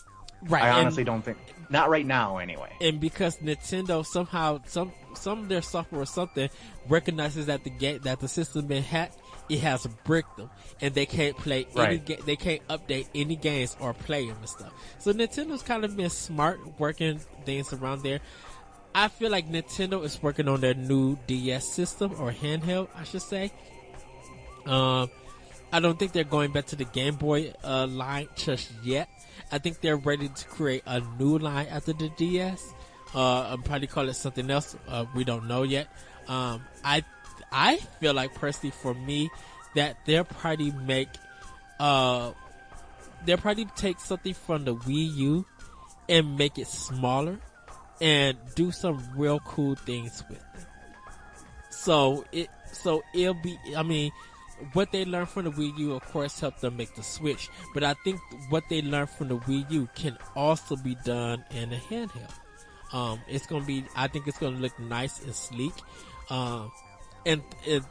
Speaker 1: Right.
Speaker 3: I honestly don't think. Not right now, anyway.
Speaker 1: And because Nintendo somehow, some of their software or something recognizes that the system been hacked, it has bricked them, and they can't play they can't update any games or play them and stuff. So Nintendo's kind of been smart working things around there. I feel like Nintendo is working on their new DS system, or handheld, I should say. I don't think they're going back to the Game Boy line just yet. I think they're ready to create a new line after the DS. I'll probably call it something else. We don't know yet. I feel like, personally, for me, that they'll probably take something from the Wii U and make it smaller and do some real cool things with it. So it'll be, I mean, what they learned from the Wii U, of course, helped them make the Switch. But I think what they learned from the Wii U can also be done in a handheld. I think it's gonna look nice and sleek. And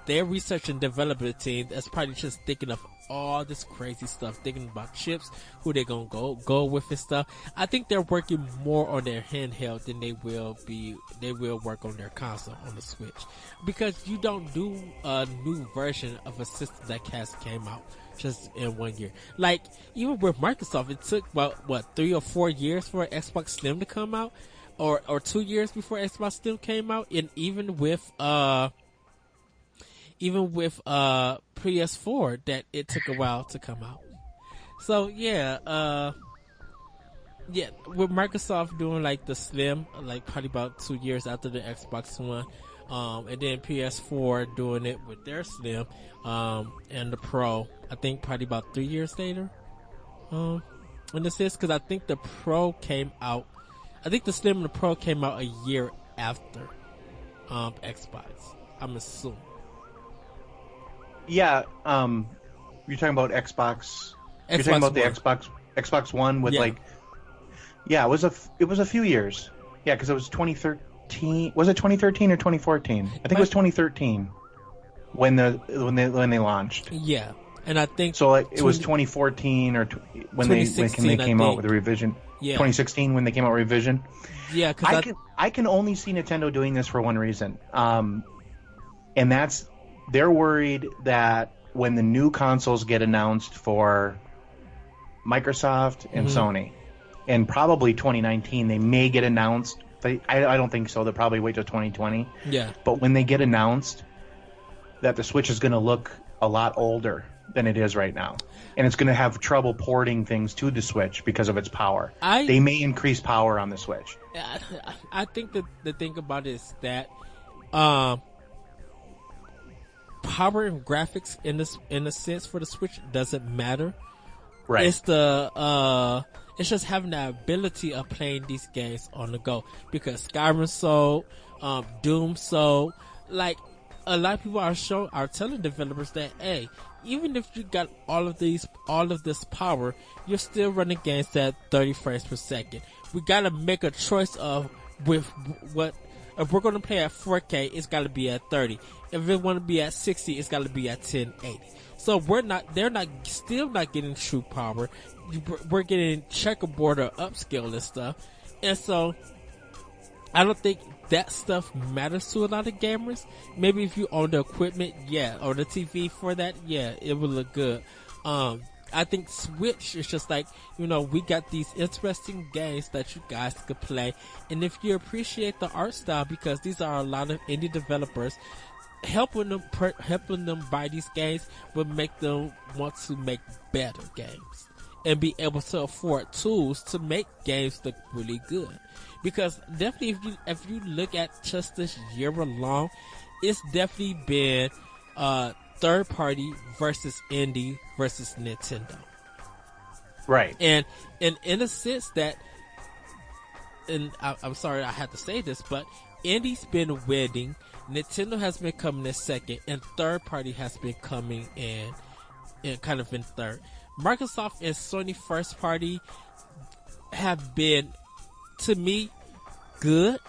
Speaker 1: their research and development team that's probably just thinking of all this crazy stuff, thinking about chips, who they're gonna go with and stuff. I think they're working more on their handheld than they will work on their console, on the Switch, because you don't do a new version of a system that came out just in 1 year. Like, even with Microsoft, it took what 3 or 4 years for Xbox Slim to come out, or 2 years before Xbox Slim came out, and even with PS4, that it took a while to come out. So with Microsoft doing like the Slim, like probably about 2 years after the Xbox One, and then PS4 doing it with their Slim, and the Pro, I think probably about 3 years later. And this is because I think the Slim and the Pro came out a year after Xbox, I'm assuming.
Speaker 3: Yeah, you're talking about Xbox. You're talking about the Xbox One with it was a few years. Yeah, because it was 2013. Was it 2013 or 2014? I think it was 2013 when they launched.
Speaker 1: Yeah, and I think
Speaker 3: so. It was 2014 or when they came out with a revision. Yeah, 2016 when they came out with a revision.
Speaker 1: Yeah, because
Speaker 3: I can only see Nintendo doing this for one reason, and that's, they're worried that when the new consoles get announced for Microsoft and Sony, and probably 2019, they may get announced. I don't think so. They'll probably wait till 2020.
Speaker 1: Yeah.
Speaker 3: But when they get announced, that the Switch is going to look a lot older than it is right now. And it's going to have trouble porting things to the Switch because of its power. They may increase power on the Switch.
Speaker 1: I think that the thing about it is that power and graphics in a sense for the Switch doesn't matter.
Speaker 3: Right.
Speaker 1: It's just having the ability of playing these games on the go, because Skyrim sold, Doom sold. Like, a lot of people are telling developers that, hey, even if you got all of this power, you're still running games at 30 frames per second. We gotta make a choice of with what. If we're gonna play at 4K, it's gotta be at 30. If we want to be at 60, it's gotta be at 1080. So they're still not getting true power. We're getting checkerboard or upscale and stuff. And so, I don't think that stuff matters to a lot of gamers. Maybe if you own the equipment, yeah, or the TV for that, yeah, it would look good. I think Switch is just like, we got these interesting games that you guys could play. And if you appreciate the art style, because these are a lot of indie developers, helping them buy these games would make them want to make better games and be able to afford tools to make games look really good. Because definitely, if you look at just this year alone, it's definitely been third party versus indie versus Nintendo.
Speaker 3: Right.
Speaker 1: And in a sense that, and I'm sorry I have to say this, but indie's been winning, Nintendo has been coming in second, and third party has been coming in kind of in third. Microsoft and Sony first party have been, to me, good,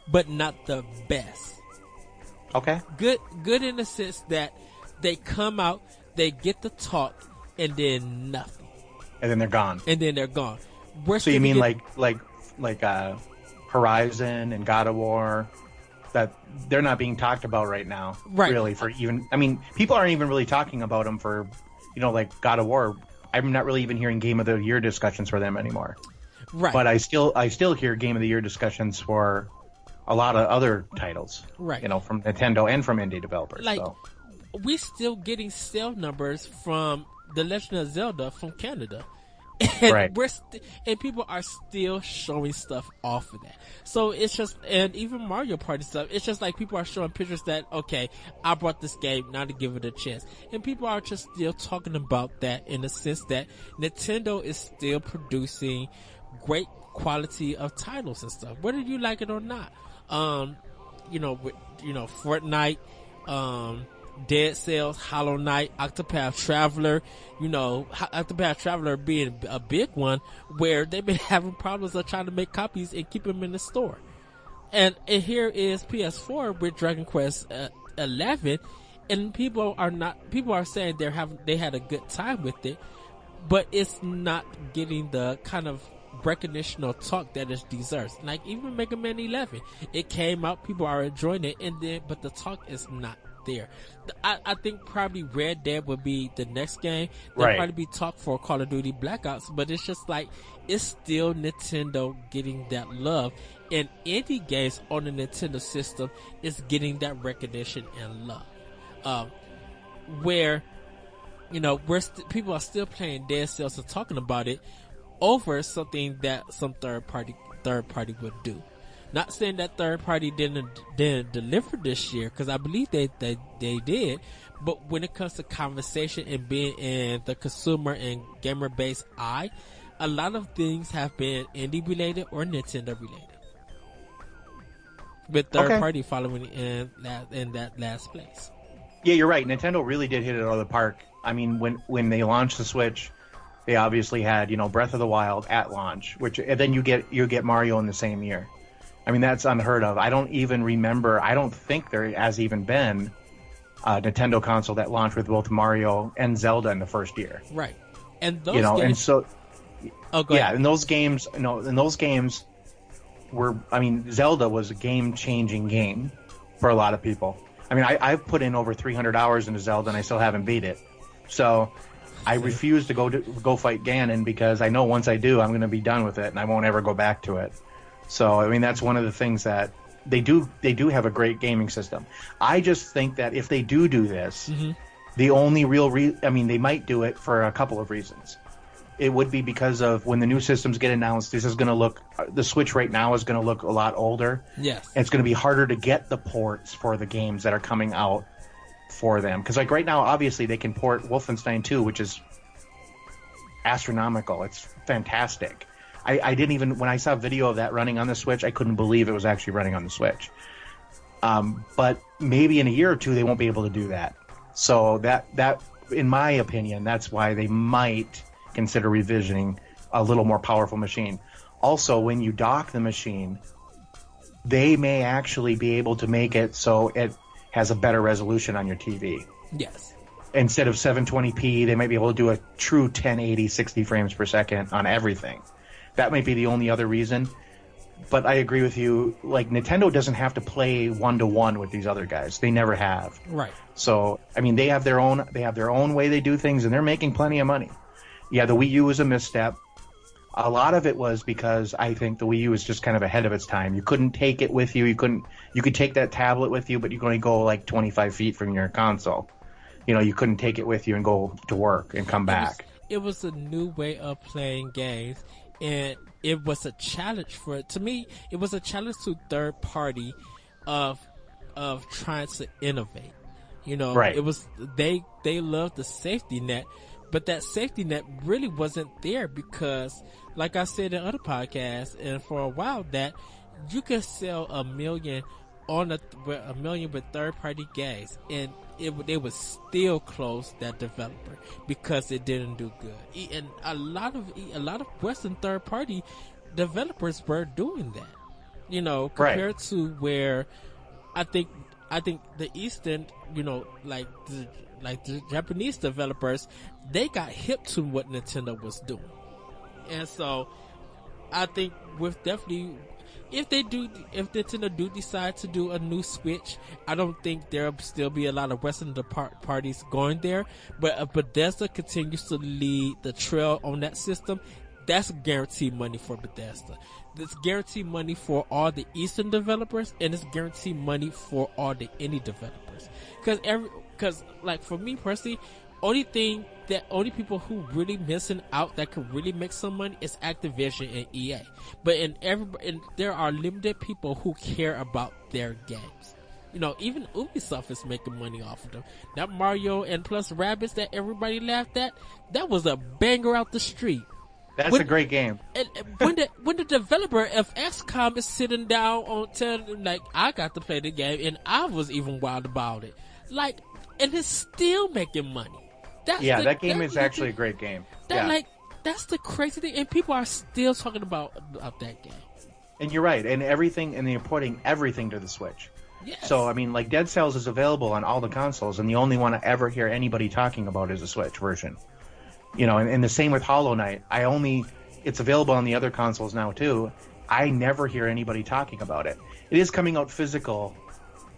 Speaker 1: but not the best.
Speaker 3: Okay.
Speaker 1: Good in the sense that they come out, they get the talk, and then nothing.
Speaker 3: And then they're gone.
Speaker 1: So
Speaker 3: you mean like Horizon and God of War, that they're not being talked about right now,
Speaker 1: right?
Speaker 3: Really, people aren't even really talking about them for, like God of War. I'm not really even hearing Game of the Year discussions for them anymore.
Speaker 1: Right.
Speaker 3: But I still hear Game of the Year discussions for a lot of other titles,
Speaker 1: right?
Speaker 3: From Nintendo and from indie developers.
Speaker 1: Like,
Speaker 3: so.
Speaker 1: We still getting sale numbers from The Legend of Zelda from Canada. And
Speaker 3: right.
Speaker 1: And people are still showing stuff off of that. So it's just, and even Mario Party stuff, it's just like people are showing pictures that, okay, I brought this game, now to give it a chance. And people are just still talking about that in the sense that Nintendo is still producing great quality of titles and stuff, whether you like it or not. Fortnite, Dead Cells, Hollow Knight, Octopath Traveler, Octopath Traveler being a big one, where they've been having problems of trying to make copies and keep them in the store. And here is PS4 with Dragon Quest 11, and people are saying they had a good time with it, but it's not getting the kind of recognition or talk that it deserves. Like even Mega Man 11, it came out, people are enjoying it, but the talk is not there. I think probably Red Dead would be the next game. There'll probably be talk for Call of Duty Black Ops, but it's just like, it's still Nintendo getting that love, and indie games on the Nintendo system is getting that recognition and love. Where people are still playing Dead Cells and talking about it over something that some third party would do. Not saying that third party didn't deliver this year, because I believe they did. But when it comes to conversation and being in the consumer and gamer based eye, a lot of things have been indie related or Nintendo related, with third party following in that last place.
Speaker 3: Yeah, you're right. Nintendo really did hit it out of the park. I mean, when they launched the Switch, they obviously had Breath of the Wild at launch, and then you get Mario in the same year. I mean, that's unheard of. I don't even remember. I don't think there has even been a Nintendo console that launched with both Mario and Zelda in the first year.
Speaker 1: Right. And those games,
Speaker 3: and so
Speaker 1: go ahead.
Speaker 3: and those games, were. I mean, Zelda was a game-changing game for a lot of people. I mean, I've put in over 300 hours into Zelda, and I still haven't beat it. So I refuse to go fight Ganon, because I know once I do, I'm going to be done with it, and I won't ever go back to it. So, I mean, that's one of the things that they do have a great gaming system. I just think that if they do this, the only real they might do it for a couple of reasons. It would be because of when the new systems get announced, the Switch right now is going to look a lot older.
Speaker 1: Yes.
Speaker 3: And it's going to be harder to get the ports for the games that are coming out for them. Because like right now, obviously, they can port Wolfenstein 2, which is astronomical. It's fantastic. I didn't even, when I saw a video of that running on the Switch, I couldn't believe it was actually running on the Switch. But maybe in a year or two, they won't be able to do that. So that, in my opinion, that's why they might consider revisioning a little more powerful machine. Also, when you dock the machine, they may actually be able to make it so it has a better resolution on your TV.
Speaker 1: Yes.
Speaker 3: Instead of 720p, they might be able to do a true 1080, 60 frames per second on everything. That might be the only other reason. But I agree with you. Like, Nintendo doesn't have to play one-to-one with these other guys. They never have.
Speaker 1: Right.
Speaker 3: So, I mean, they have their own way they do things, and they're making plenty of money. Yeah, the Wii U was a misstep. A lot of it was because I think the Wii U was just kind of ahead of its time. You couldn't take it with you. You could take that tablet with you, but you could only go like 25 feet from your console. You know, you couldn't take it with you and go to work and come back.
Speaker 1: It was a new way of playing games, and it was a challenge to me. It was a challenge to third party of trying to innovate. You know,
Speaker 3: right.
Speaker 1: It was they loved the safety net, but that safety net really wasn't there because, like I said in other podcasts, and for a while, that you could sell 1 million with third party games, and they would still close that developer because it didn't do good. And a lot of Western third party developers were doing that. You know, compared to where I think the Eastern, you know, like the Japanese developers, they got hip to what Nintendo was doing. And so I think if Nintendo do decide to do a new Switch, I don't think there'll still be a lot of Western parties going there. But if Bethesda continues to lead the trail on that system, that's guaranteed money for Bethesda. It's guaranteed money for all the Eastern developers, and it's guaranteed money for all the indie developers. Because like for me personally, only people who really missing out that could really make some money is Activision and EA. But there are limited people who care about their games. You know, even Ubisoft is making money off of them. That Mario and plus Rabbids that everybody laughed at, that was a banger out the street.
Speaker 3: That's a great game.
Speaker 1: And when the developer of XCOM is sitting down on telling, like, I got to play the game and I was even wild about it, like, and it's still making money.
Speaker 3: That game is actually a great game.
Speaker 1: That's the crazy thing, and people are still talking about that game.
Speaker 3: And you're right, and they're porting everything to the Switch.
Speaker 1: Yes.
Speaker 3: So I mean, like, Dead Cells is available on all the consoles, and the only one I ever hear anybody talking about is the Switch version. You know, and the same with Hollow Knight. It's available on the other consoles now too. I never hear anybody talking about it. It is coming out physical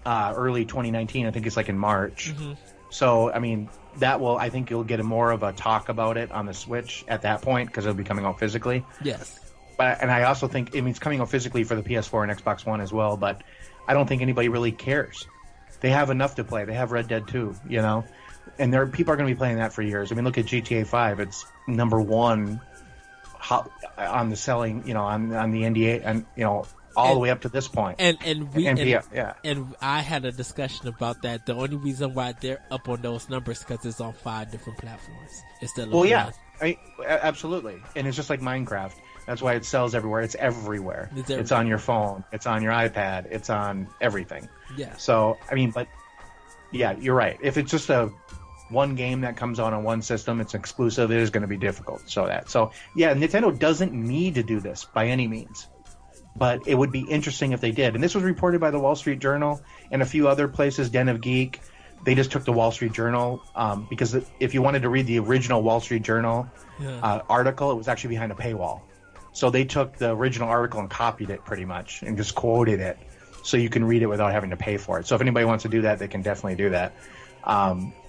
Speaker 3: early 2019. I think it's like in March.
Speaker 1: Mm-hmm.
Speaker 3: So I mean, I think you'll get more of a talk about it on the Switch at that point because it'll be coming out physically.
Speaker 1: Yes.
Speaker 3: And I also think it's coming out physically for the PS4 and Xbox One as well. But I don't think anybody really cares. They have enough to play. They have Red Dead 2, you know. And people are going to be playing that for years. I mean, look at GTA 5. It's number one on the selling, you know, on the NDA, and you know, all the way up to this point.
Speaker 1: And I had a discussion about that. The only reason why they're up on those numbers because it's on 5 different platforms instead of
Speaker 3: absolutely. And it's just like Minecraft. That's why it sells everywhere. It's everywhere. It's on your phone. It's on your iPad. It's on everything.
Speaker 1: Yeah.
Speaker 3: So I mean, but yeah, you're right. If it's just one game that comes out on one system, it's exclusive, it is going to be difficult. So yeah, Nintendo doesn't need to do this by any means, but it would be interesting if they did. And this was reported by the Wall Street Journal and a few other places. Den of Geek, they just took the Wall Street Journal because if you wanted to read the original Wall Street Journal article, it was actually behind a paywall. So they took the original article and copied it pretty much and just quoted it so you can read it without having to pay for it. So if anybody wants to do that, they can definitely do that.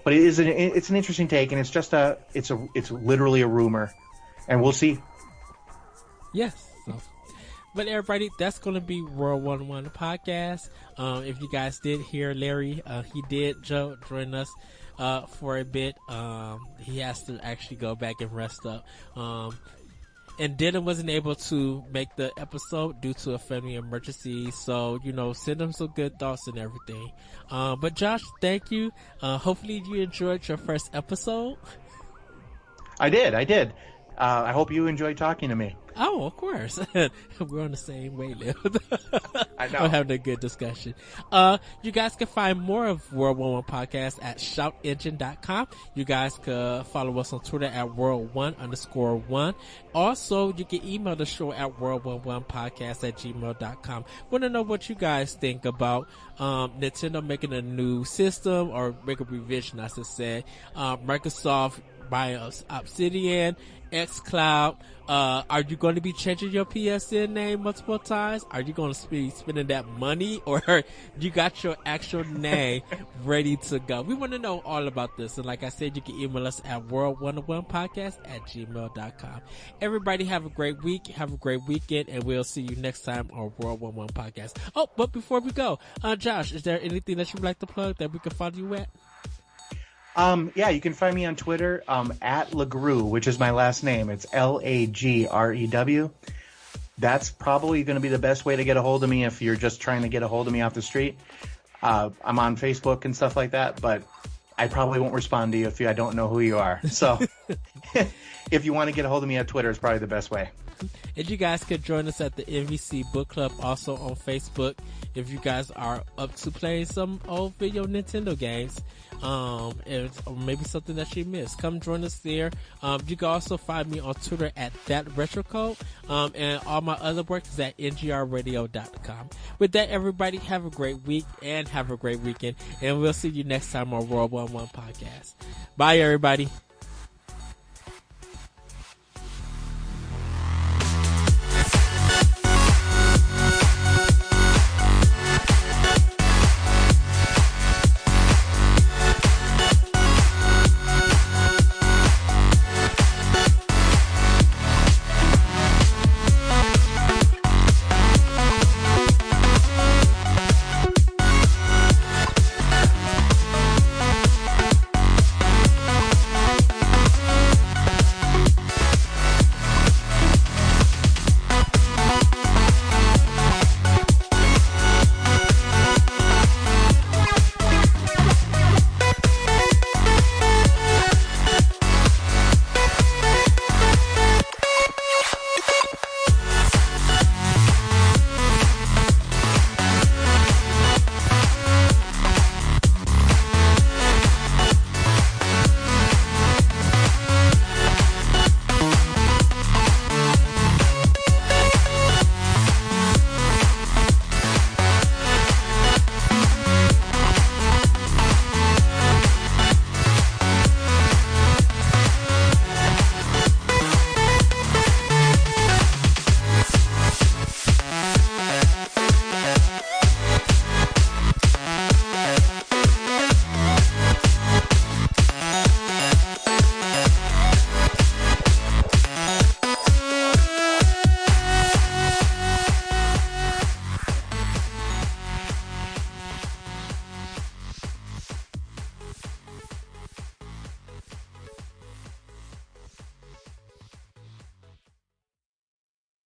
Speaker 3: But it's an interesting take, and it's just it's literally a rumor, and we'll see.
Speaker 1: Yes. So. But everybody, that's going to be World 101 podcast. If you guys did hear Larry, he did join us for a bit. He has to actually go back and rest up. And Dylan wasn't able to make the episode due to a family emergency. So, you know, send him some good thoughts and everything. But Josh, thank you. Hopefully you enjoyed your first episode.
Speaker 3: I did. I hope you enjoy talking to me.
Speaker 1: Oh, of course. We're on the same wavelength.
Speaker 3: I know.
Speaker 1: We're having a good discussion. You guys can find more of World 11 Podcast at shoutengine.com. You guys can follow us on Twitter at world1_1. Also, you can email the show at world11podcast@gmail.com. Want to know what you guys think about Nintendo making a new system, or make a revision, I should say. Microsoft buying Obsidian, xCloud. Are you going to be changing your PSN name multiple times? Are you going to be spending that money, or you got your actual name ready to go? We want to know all about this. And like I said, you can email us at world101podcast@gmail.com. Everybody have a great week. Have a great weekend, and we'll see you next time on World 11 Podcast. Oh, but before we go, Josh, is there anything that you'd like to plug that we can follow you at?
Speaker 3: Yeah, you can find me on Twitter at LaGrew, which is my last name. It's LAGREW. That's probably going to be the best way to get a hold of me if you're just trying to get a hold of me off the street. I'm on Facebook and stuff like that, but I probably won't respond to you if I don't know who you are. So if you want to get a hold of me on Twitter, it's probably the best way.
Speaker 1: And you guys can join us at the MVC Book Club, also on Facebook, if you guys are up to playing some old video Nintendo games, or maybe something that you missed. Come join us there. You can also find me on Twitter at ThatRetroCode, and all my other work is at ngrradio.com. With that, everybody, have a great week and have a great weekend, and we'll see you next time on World 11 Podcast. Bye, everybody.